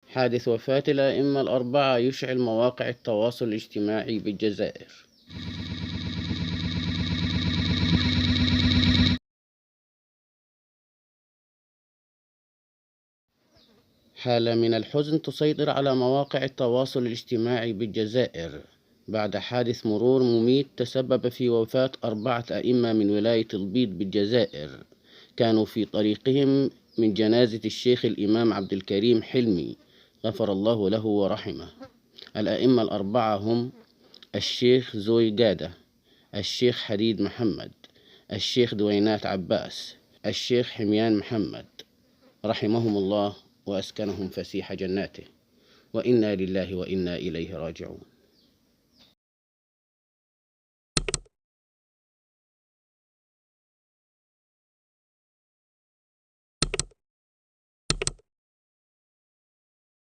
حادث وفاة الأئمة الأربعة يشعل مواقع التواصل الاجتماعي بالجزائر. حالة من الحزن تسيطر على مواقع التواصل الاجتماعي بالجزائر بعد حادث مرور مميت تسبب في وفاة 4 أئمة من ولاية البيض بالجزائر، كانوا في طريقهم من جنازة الشيخ الإمام عبد الكريم حلمي غفر الله له ورحمه. الأئمة الأربعة هم الشيخ زوي قادة، الشيخ حديد محمد، الشيخ دوينات عباس، الشيخ حميان محمد، رحمهم الله وأسكنهم فسيح جناته، وإنا لله وإنا إليه راجعون.